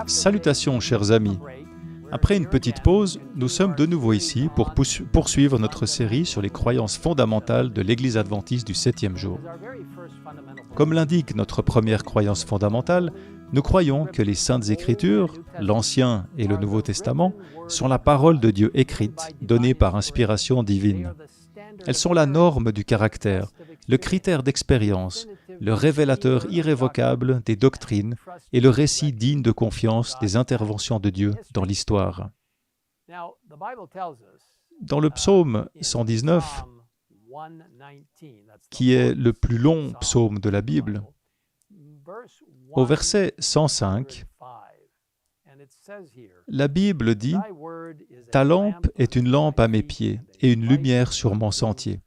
Salutations, chers amis. Après une petite pause, nous sommes de nouveau ici pour poursuivre notre série sur les croyances fondamentales de l'Église adventiste du 7e jour. Comme l'indique notre première croyance fondamentale, nous croyons que les Saintes Écritures, l'Ancien et le Nouveau Testament, sont la parole de Dieu écrite, donnée par inspiration divine. Elles sont la norme du caractère, le critère d'expérience, le révélateur irrévocable des doctrines et le récit digne de confiance des interventions de Dieu dans l'histoire. Dans le psaume 119, qui est le plus long psaume de la Bible, au verset 105, la Bible dit « Ta lampe est une lampe à mes pieds et une lumière sur mon sentier. »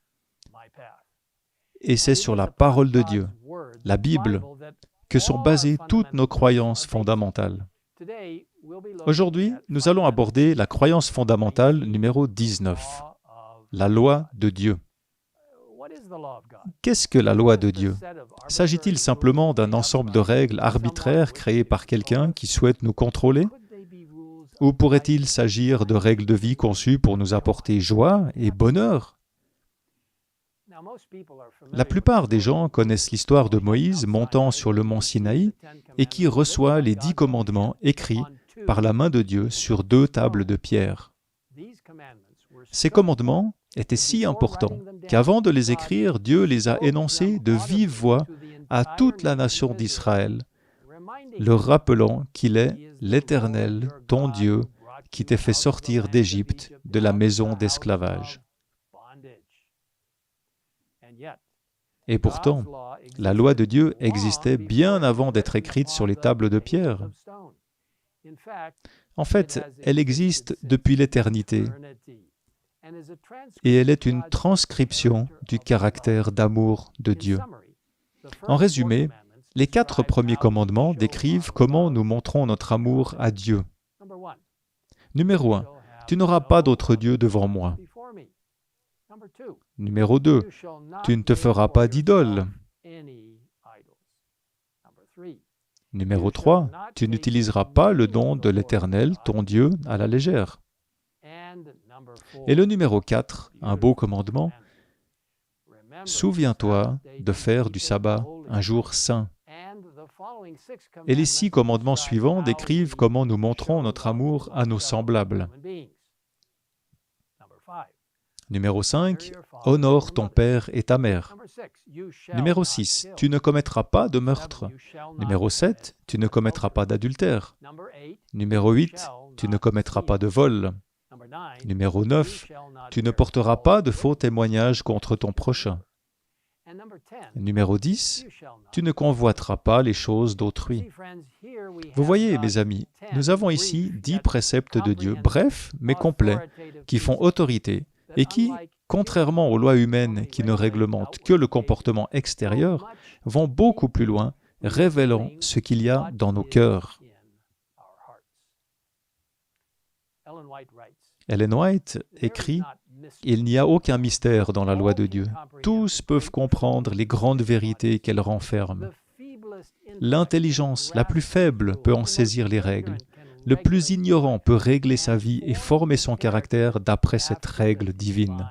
Et c'est sur la parole de Dieu, la Bible, que sont basées toutes nos croyances fondamentales. Aujourd'hui, nous allons aborder la croyance fondamentale numéro 19, la loi de Dieu. Qu'est-ce que la loi de Dieu? S'agit-il simplement d'un ensemble de règles arbitraires créées par quelqu'un qui souhaite nous contrôler? Ou pourrait-il s'agir de règles de vie conçues pour nous apporter joie et bonheur? La plupart des gens connaissent l'histoire de Moïse montant sur le mont Sinaï et qui reçoit les 10 commandements écrits par la main de Dieu sur 2 tables de pierre. Ces commandements étaient si importants qu'avant de les écrire, Dieu les a énoncés de vive voix à toute la nation d'Israël, leur rappelant qu'il est l'Éternel, ton Dieu, qui t'a fait sortir d'Égypte, de la maison d'esclavage. Et pourtant, la loi de Dieu existait bien avant d'être écrite sur les tables de pierre. En fait, elle existe depuis l'éternité, et elle est une transcription du caractère d'amour de Dieu. En résumé, les 4 premiers commandements décrivent comment nous montrons notre amour à Dieu. Numéro 1, tu n'auras pas d'autre Dieu devant moi. Numéro 2, tu ne te feras pas d'idole. Numéro 3, tu n'utiliseras pas le nom de l'Éternel, ton Dieu, à la légère. Et le numéro 4, un beau commandement, souviens-toi de faire du sabbat un jour saint. Et les 6 commandements suivants décrivent comment nous montrons notre amour à nos semblables. Numéro 5, honore ton père et ta mère. Numéro 6, tu ne commettras pas de meurtre. Numéro 7, tu ne commettras pas d'adultère. Numéro 8, tu ne commettras pas de vol. Numéro 9, tu ne porteras pas de faux témoignages contre ton prochain. Numéro 10, tu ne convoiteras pas les choses d'autrui. Vous voyez, mes amis, nous avons ici 10 préceptes de Dieu, brefs mais complets, qui font autorité et qui, contrairement aux lois humaines qui ne réglementent que le comportement extérieur, vont beaucoup plus loin, révélant ce qu'il y a dans nos cœurs. Ellen White écrit « Il n'y a aucun mystère dans la loi de Dieu. Tous peuvent comprendre les grandes vérités qu'elle renferme. L'intelligence la plus faible peut en saisir les règles. Le plus ignorant peut régler sa vie et former son caractère d'après cette règle divine. »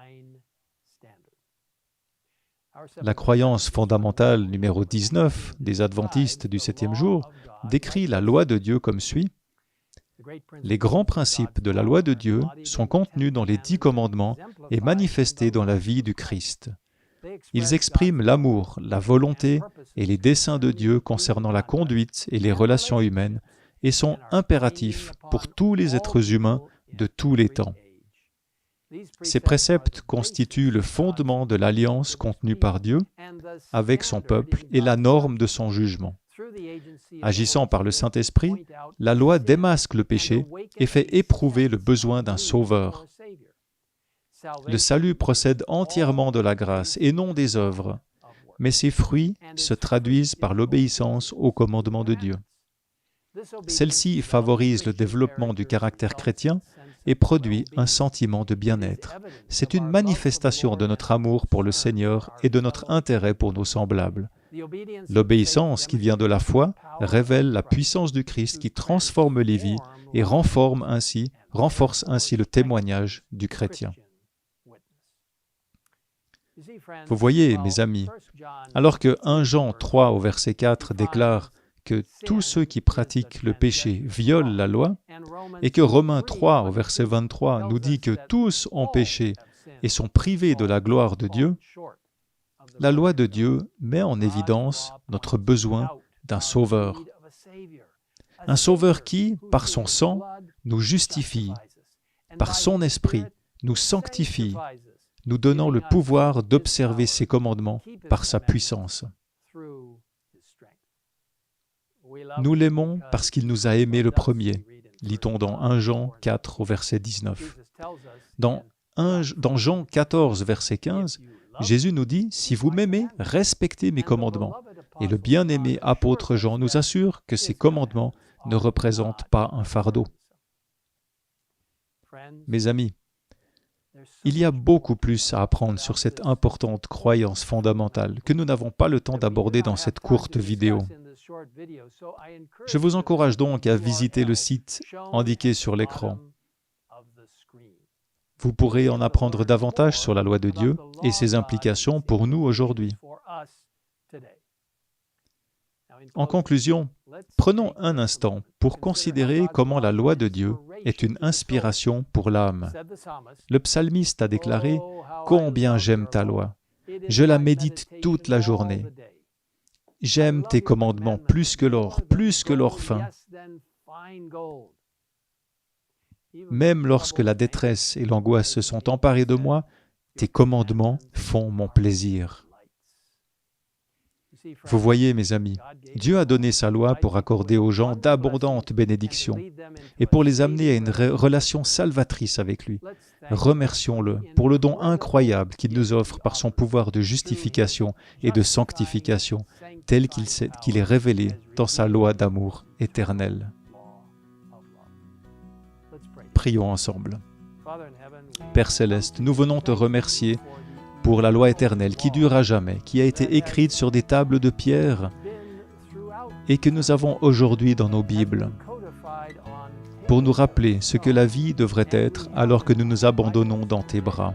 La croyance fondamentale numéro 19 des adventistes du 7e jour décrit la loi de Dieu comme suit. Les grands principes de la loi de Dieu sont contenus dans les 10 commandements et manifestés dans la vie du Christ. Ils expriment l'amour, la volonté et les desseins de Dieu concernant la conduite et les relations humaines et sont impératifs pour tous les êtres humains de tous les temps. Ces préceptes constituent le fondement de l'alliance contenue par Dieu avec son peuple et la norme de son jugement. Agissant par le Saint-Esprit, la loi démasque le péché et fait éprouver le besoin d'un sauveur. Le salut procède entièrement de la grâce et non des œuvres, mais ses fruits se traduisent par l'obéissance aux commandements de Dieu. Celle-ci favorise le développement du caractère chrétien et produit un sentiment de bien-être. C'est une manifestation de notre amour pour le Seigneur et de notre intérêt pour nos semblables. L'obéissance qui vient de la foi révèle la puissance du Christ qui transforme les vies et renforce ainsi le témoignage du chrétien. Vous voyez, mes amis, alors que 1 Jean 3 au verset 4 déclare que tous ceux qui pratiquent le péché violent la loi, et que Romains 3 au verset 23 nous dit que tous ont péché et sont privés de la gloire de Dieu, la loi de Dieu met en évidence notre besoin d'un Sauveur. Un Sauveur qui, par son sang, nous justifie, par son Esprit, nous sanctifie, nous donnant le pouvoir d'observer ses commandements par sa puissance. Nous l'aimons parce qu'il nous a aimés le premier, lit-on dans 1 Jean 4 au verset 19. Dans Jean 14, verset 15, Jésus nous dit « Si vous m'aimez, respectez mes commandements ». Et le bien-aimé apôtre Jean nous assure que ces commandements ne représentent pas un fardeau. Mes amis, il y a beaucoup plus à apprendre sur cette importante croyance fondamentale que nous n'avons pas le temps d'aborder dans cette courte vidéo. Je vous encourage donc à visiter le site indiqué sur l'écran. Vous pourrez en apprendre davantage sur la loi de Dieu et ses implications pour nous aujourd'hui. En conclusion, prenons un instant pour considérer comment la loi de Dieu est une inspiration pour l'âme. Le psalmiste a déclaré « Combien j'aime ta loi! Je la médite toute la journée. J'aime tes commandements plus que l'or fin. Même lorsque la détresse et l'angoisse se sont emparées de moi, tes commandements font mon plaisir. » Vous voyez, mes amis, Dieu a donné sa loi pour accorder aux gens d'abondantes bénédictions et pour les amener à une relation salvatrice avec lui. Remercions-le pour le don incroyable qu'il nous offre par son pouvoir de justification et de sanctification, tel qu'il est révélé dans sa loi d'amour éternel. Prions ensemble. Père Céleste, nous venons te remercier pour la loi éternelle qui dure à jamais, qui a été écrite sur des tables de pierre et que nous avons aujourd'hui dans nos Bibles, pour nous rappeler ce que la vie devrait être alors que nous nous abandonnons dans tes bras.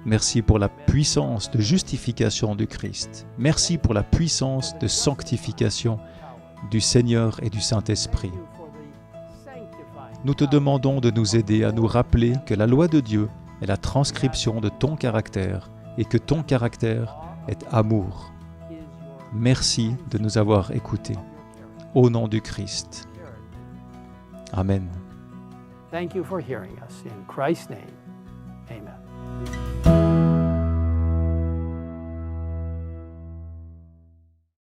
Merci pour la puissance de justification du Christ. Merci pour la puissance de sanctification du Seigneur et du Saint-Esprit. Nous te demandons de nous aider à nous rappeler que la loi de Dieu est la transcription de ton caractère et que ton caractère est amour. Merci de nous avoir écoutés. Au nom du Christ. Amen. Thank you for hearing us in Christ's name.